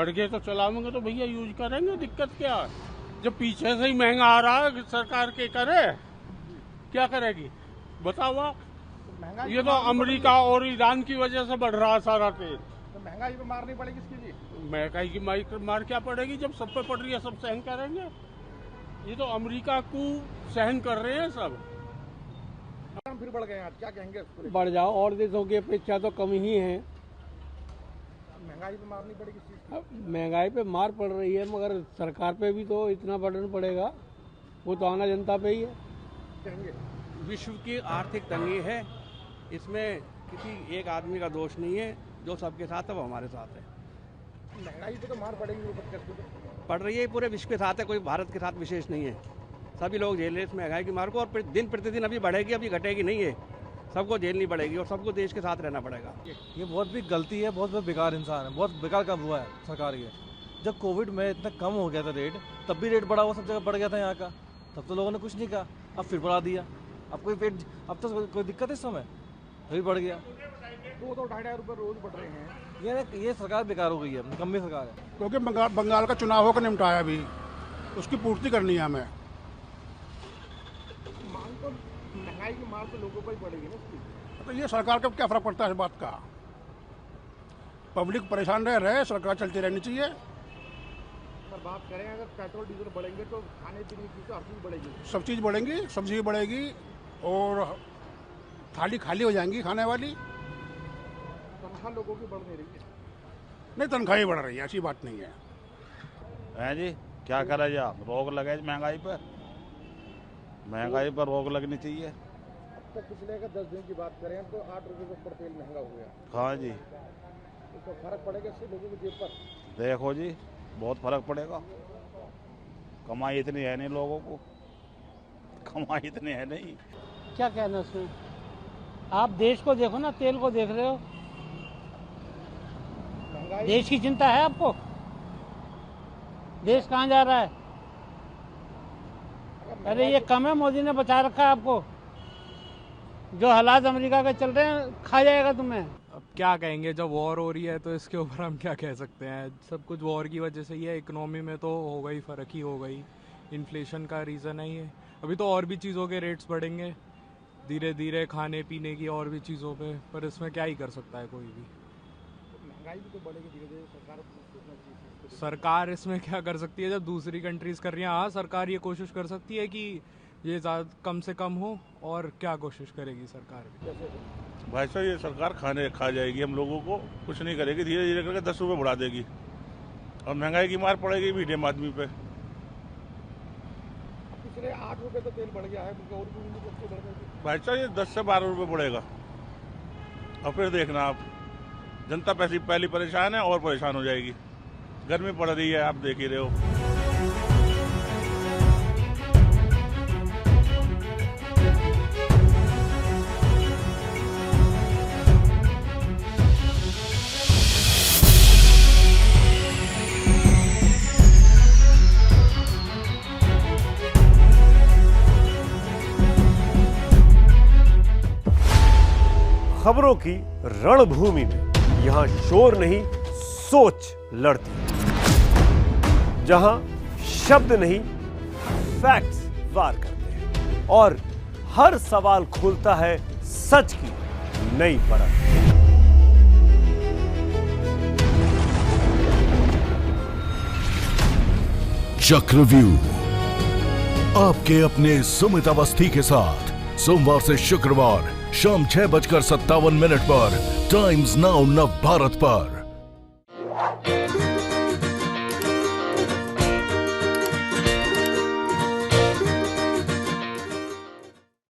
बढ़ गए तो चलावेंगे तो भैया यूज करेंगे, दिक्कत क्या है? जब पीछे से ही महंगा आ रहा है, सरकार के करे क्या करेगी बताओ आप? ये तो अमेरिका और ईरान की वजह से बढ़ रहा है सारा तेल। तो महंगाई पे मार नहीं पड़ेगी इसके लिए? महंगाई की मार क्या पड़ेगी? जब सब पे पड़ रही है सब सहन करेंगे। ये तो अमेरिका को सहन कर रहे हैं सब। फिर बढ़ गए आज, क्या कहेंगे इसको? बढ़ जाओ, और देशों की अपेक्षा तो कम ही है। महंगाई पे मार नहीं पड़ेगी इस चीज की? महंगाई पे मार पड़ रही है, मगर सरकार पे भी तो इतना बर्डन पड़ेगा, वो तो आना जनता पे ही है। कहेंगे विश्व की आर्थिक तंगी है, इसमें किसी एक आदमी का दोष नहीं है। जो सबके साथ है वो हमारे साथ है। महंगाई पे तो मार पड़ेगी, पड़ रही है, पूरे विश्व के साथ है, कोई भारत के साथ विशेष नहीं है। सभी लोग झेल रहे हैं इस महंगाई की मार को, और दिन प्रतिदिन अभी बढ़ेगी, अभी घटेगी नहीं है। सबको झेलनी पड़ेगी और सबको देश के साथ रहना पड़ेगा। ये बहुत भी गलती है, बहुत बेकार इंसान है, बहुत बेकार काम हुआ है सरकार के। जब कोविड में इतना कम हो गया था रेट, तब भी रेट बढ़ा हुआ, सब जगह बढ़ गया था यहाँ का, तब तो लोगों ने कुछ नहीं कहा। अब फिर बढ़ा दिया, अब तो कोई दिक्कत है इस समय, फिर बढ़ गया। 2-2.5 रुपए रोज बढ़ रहे हैं। ये सरकार बेकार हो गई है, निकम्मी सरकार है। क्योंकि बंगाल का चुनाव होकर निपटाया, अभी उसकी पूर्ति करनी है हमें। मांग तो महंगाई की मार तो लोगों पर ही पड़ेगी ना इसकी। तो ये सरकार का क्या फर्क पड़ता है इस बात का? पब्लिक परेशान रहे, सरकार चलती रहनी चाहिए। पर बात करें अगर पेट्रोल डीजल बढ़ेंगे तो खाने पीने की तो हर चीज बढ़ेगी। सब चीज़ बढ़ेंगी, सब्जी बढ़ेगी और थाली खाली हो जाएंगी खाने वाली। तनख्वाह लोगों की बढ़ नहीं रही है। नहीं, तनख्वाह ही बढ़ रही है, ऐसी बात नहीं है। हैं जी, क्या करा जाए? रोक लगे महंगाई पर, महंगाई पर रोक लगनी चाहिए। अब तक पिछले 10 दिन की बात करें तो 8 रुपए के ऊपर तेल महंगा हो गया। हाँ जी, तो फर्क पड़ेगा इससे लोगों की जेब पर? देखो जी, बहुत फर्क पड़ेगा। कमाई इतनी है नहीं लोगों को, कमाई इतनी है नहीं। क्या कहना उसमें? आप देश को देखो ना, तेल को देख रहे हो। महंगाई देश की चिंता है आपको? देश कहाँ जा रहा है? अरे ये कम है, मोदी ने बचा रखा है आपको। जो हालात अमेरिका के चल रहे हैं, खा जाएगा तुम्हें। अब क्या कहेंगे, जब वॉर हो रही है तो इसके ऊपर हम क्या कह सकते हैं? सब कुछ वॉर की वजह से ही है। इकोनॉमी में तो हो गई, फ़र्क ही हो गई। इन्फ्लेशन का रीज़न है ये। अभी तो और भी चीज़ों के रेट्स बढ़ेंगे धीरे धीरे, खाने पीने की और भी चीज़ों पे, पर इसमें क्या ही कर सकता है कोई भी। महंगाई भी तो बढ़ेगी धीरे धीरे, सरकार को सोचना चाहिए। सरकार इसमें क्या कर सकती है? जब दूसरी कंट्रीज़ कर रही हैं, हाँ सरकार ये कोशिश कर सकती है कि ये कम से कम हो, और क्या कोशिश करेगी सरकार भी? भाई साहब, ये सरकार खाने खा जाएगी, हम लोगों को कुछ नहीं करेगी, धीरे धीरे करके 10 रुपये बढ़ा देगी और महंगाई की मार पड़ेगी मीडियम आदमी पे। पिछले 8 रुपए तो तेल बढ़ गया है, और भी बढ़ गया। भाई साहब, ये 10 से 12 रुपये बढ़ेगा और फिर देखना आप, जनता पहली परेशान है और परेशान हो जाएगी। गर्मी पड़ रही है, आप देख ही रहे हो। खबरों की रणभूमि में यहां शोर नहीं, सोच लड़ती है। जहां शब्द नहीं, फैक्ट्स वार करते हैं और हर सवाल खोलता है सच की नई परत। चक्रव्यूह, आपके अपने सुमित अवस्थी के साथ सोमवार से शुक्रवार शाम 6:57 पर टाइम्स नाउ नव भारत पर।